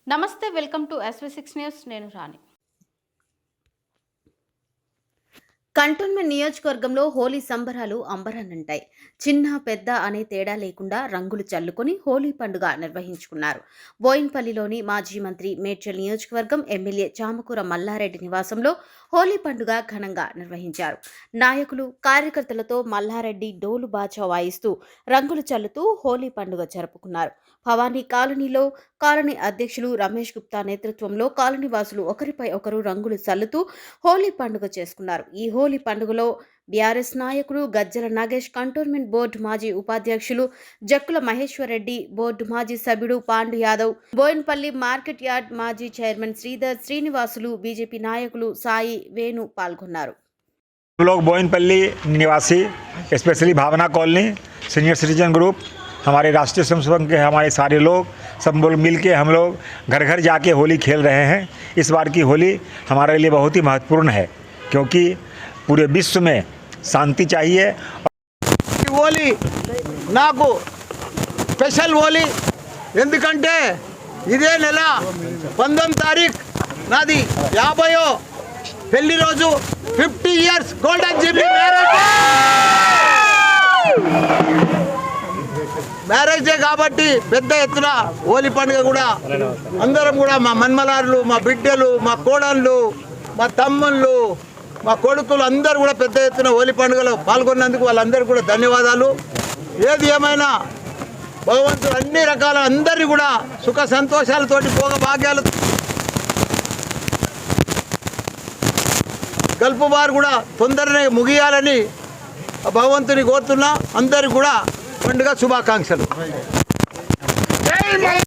నమస్తే, welcome to SV6 news. నేను రాణి. Cantonment నియోజకవర్గంలో హోలీ సంబరాలు అంబరాన్నంటాయి. చిన్న పెద్ద అనే తేడా లేకుండా రంగులు చల్లుకొని హోలీ పండుగ నిర్వహించుకున్నారు. బోయిన్పల్లిలోని మాజీ మంత్రి మేడ్చల్ నియోజకవర్గం ఎమ్మెల్యే చామకూర మల్లారెడ్డి నివాసంలో హోలీ పండుగ ఘనంగా నిర్వహించారు. నాయకులు కార్యకర్తలతో మల్లారెడ్డి డోలు బాచా వాయిస్తూ రంగులు చల్లుతూ హోలీ పండుగ జరుపుకున్నారు. భవానీ కాలనీలో కాలనీ అధ్యక్షులు రమేష్ గుప్తా నేతృత్వంలో కాలనీవాసులు ఒకరిపై ఒకరు రంగులు చల్లుతూ హోలీ పండుగ చేసుకున్నారు. ఈ హోలీ పండుగలో బీఆర్ఎస్ నాయకులు గజ్జల నాగేష్, కంటోన్మెంట్ బోర్డు మాజీ ఉపాధ్యక్షులు జక్కుల మహేశ్వరరెడ్డి, బోర్డు మాజీ సభ్యుడు పాండు యాదవ్, బోయిన్పల్లి మార్కెట్ యార్డ్ మాజీ చైర్మన్ శ్రీధర్, శ్రీనివాసులు, బీజేపీ నాయకులు సాయి, వేణు పాల్గొన్నారు. लोग बोइनपल्ली निवासी, स्पेशली भावना कॉलोनी, सीनियर सिटीजन ग्रुप, हमारे राष्ट्रीय स्वयं सेवक के हमारे सारे लोग सब मिल के हम लोग घर घर जाके होली खेल रहे हैं। इस बार की होली हमारे लिए बहुत ही महत्वपूर्ण है क्योंकि पूरे विश्व में शांति चाहिए। होली నాకు స్పెషల్ హోలీ ఎందుకంటే ఇదే నెల 19 తారీఖు నాది 50వ పెళ్లి రోజు, 50 years golden Jubilee marriage day కాబట్టి పెద్ద ఎత్తున హోలీ పండుగ కూడా అందరం కూడా మా మన్మలారులు, మా బిడ్డలు, మా కోడళ్ళు, మా తమ్ముళ్ళు, మా కొడుకులు అందరూ కూడా పెద్ద ఎత్తున హోలీ పండుగలో పాల్గొన్నందుకు వాళ్ళందరూ కూడా ధన్యవాదాలు. ఏది ఏమైనా భగవంతుడు అన్ని రకాల అందరినీ కూడా సుఖ సంతోషాలతోటి భోగ భాగ్యాలు గల్పు వారు కూడా తొందరనే ముగియాలని భగవంతుని కోరుతున్నా. అందరికీ కూడా పండుగ శుభాకాంక్షలు.